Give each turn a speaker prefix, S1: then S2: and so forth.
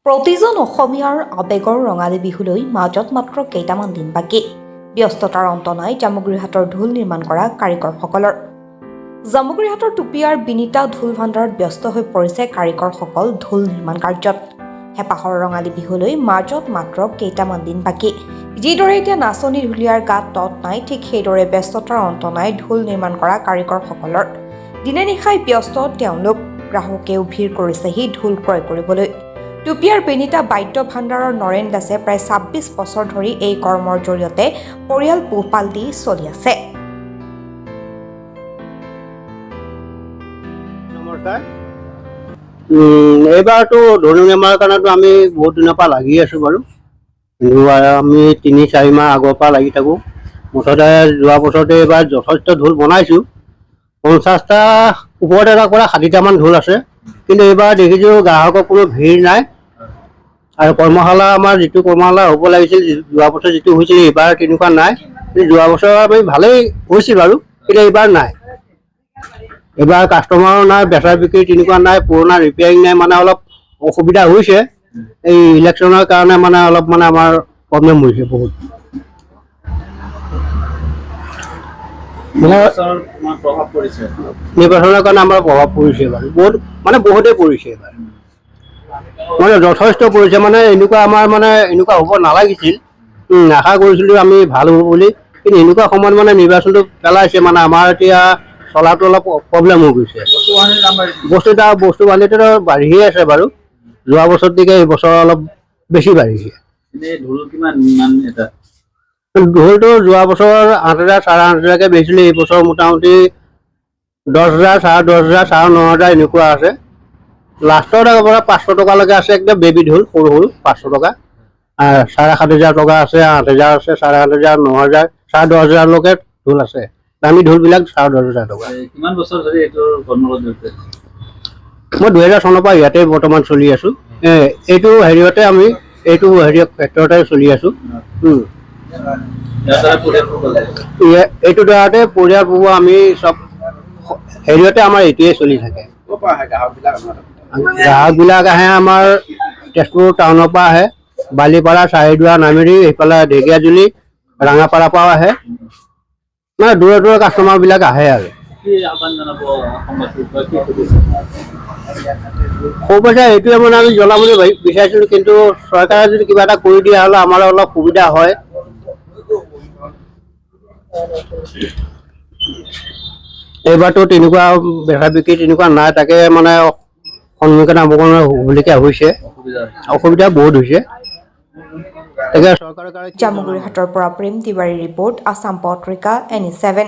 S1: প্ৰতিজন অসমীয়াৰ আৱেগৰ ৰঙালী বিহুলৈ মাজত মাত্ৰ কেইটামান দিন বাকী। ব্যস্ততাৰ অন্ত নাই জামুগুৰিহাটৰ ঢোল নিৰ্মাণ কৰা কাৰিকৰসকলৰ। জামুগুৰিহাটৰ টুপিয়াৰ বিনীতা ঢোল ভাণ্ডাৰত ব্যস্ত হৈ পৰিছে কাৰিকৰসকল ঢোল নিৰ্মাণ কাৰ্যত। হেঁপাহৰ ৰঙালী বিহুলৈ মাজত মাত্ৰ কেইটামান দিন বাকী। যিদৰে এতিয়া নাচনী ঢুলীয়াৰ গাত তত নাই, ঠিক সেইদৰে ব্যস্ততাৰ অন্ত নাই ঢোল নিৰ্মাণ কৰা কাৰিকৰসকলৰ। দিনে নিশাই ব্যস্ত তেওঁলোক, গ্ৰাহকেও ভিৰ কৰিছেহি ঢোল ক্ৰয় কৰিবলৈ। টুপিয়াৰ বেনিতা বাদ্য ভাণ্ডাৰৰ নৰেন দাসে প্ৰায় ২৬ বছৰ ধৰি এই কৰ্মৰ জৰিয়তে পৰিয়াল পোহপাল দি চলি আছে।
S2: নমস্কাৰ। এইবাৰতো ঢোল নিৰ্মাণৰ কাৰণেতো আমি বহুত দিনৰ পৰা লাগি আছোঁ বাৰু। কিন্তু আমি ৩-৪ মাহ আগৰ পৰা লাগি থাকোঁ। মুঠতে যোৱা বছৰতে এইবাৰ যথেষ্ট ঢোল বনাইছোঁ। ৫০টা ওপৰতে পৰা ৬০টামান ঢোল আছে। কিন্তু এইবাৰ দেখিছোঁ গ্ৰাহকৰ কোনো ভিৰ নাই। আৰু কৰ্মশালা আমাৰ যিটো কৰ্মশালা হ'ব লাগিছিল, যোৱা বছৰ যিটো হৈছিল এইবাৰ তেনেকুৱা নাই। কিন্তু যোৱা বছৰ আমি ভালেই হৈছিল বাৰু, কিন্তু এইবাৰ নাই। এইবাৰ কাষ্টমাৰো নাই, বেচা বিক্ৰী তেনেকুৱা নাই, পুৰণা ৰিপেয়াৰিং নাই, মানে অলপ অসুবিধা হৈছে। এই ইলেকশ্যনৰ কাৰণে মানে অলপ মানে আমাৰ প্ৰব্লেম হৈছে বহুত। নিৰ্বাচনৰ কাৰণে আমাৰ প্ৰভাৱ পৰিছে বাৰু, বহুতেই পৰিছে এইবাৰ। মানে যথেষ্ট পৰিছে, মানে এনেকুৱা আমাৰ মানে এনেকুৱা হ'ব নালাগিছিল। আশা কৰিছিলোঁ আমি ভাল হ'ব বুলি, কিন্তু এনেকুৱা সময়ত মানে নিৰ্বাচনটো পেলাইছে, মানে আমাৰ এতিয়া চলাটো অলপ প্ৰব্লেম হৈ গৈছে। বস্তু বাহানিটো বাঢ়িয়ে আছে বাৰু, যোৱা বছৰতকৈ এইবছৰ অলপ বেছি বাঢ়িছে। ঢোলটো যোৱা বছৰ ৮,০০০, ৮,৫০০কৈ বেচিলে, এইবছৰ মোটামুটি ১০,০০০, ১০,৫০০, ৯,০০০ এনেকুৱা আছে। লাষ্টৰ পৰা ৫০০ টকালৈকে আছে, একদম বেবী ঢোল সৰু সৰু ৫০০ টকা, ৭,৫০০ টকা আছে, ৮,০০০ আছে, ৮,৫০০, ৯,০০০, ১০,০০০লৈকে ঢোল আছে। দামী ঢোলবিলাক ১০,৫০০ টকা।
S3: কিমান বছৰ ধৰি এইটো কৰ্মৰত জড়িত?
S2: মই ২০০০ চনৰ পৰা ইয়াতে বৰ্তমান চলি আছোঁ। এইটো হেৰিয়তে আমি এইটো ক্ষেত্ৰতে চলি আছোঁ। এইটো দ্বাৰাতে পৰিয়াল পোহোঁ আমি চব, হেৰিয়তে আমাৰ এইটোৱে চলি থাকে। গ্ৰাহকবিলাক আহে আমাৰ তেজপুৰ টাউনৰ পৰা আহে, বালিপাৰা, চাৰিদুৱাৰ, নামেৰি, এইফালে ঢেকীয়াজুলি, ৰাঙাপাৰাৰ পৰাও আহে। মানে দূৰৰ দূৰৰ কাষ্টমাৰবিলাক আহে আৰু। সৌপইচা এইটোৱে মানে আমি জনাবলৈ বিচাৰিছিলোঁ, কিন্তু চৰকাৰে যদি কিবা এটা কৰি দিয়া হ'লে আমাৰ অলপ সুবিধা হয়। এইবাৰতো তেনেকুৱা বেচা বিক্ৰী তেনেকুৱা নাই, তাকে মানে সন্মুখীন হ'বলগীয়া হৈছে, অসুবিধা বহুত হৈছে।
S1: জামুগুৰিহাটৰ পৰা প্ৰেম তিৱাৰীৰ ৰিপৰ্ট, আছাম পত্ৰিকা, NE7।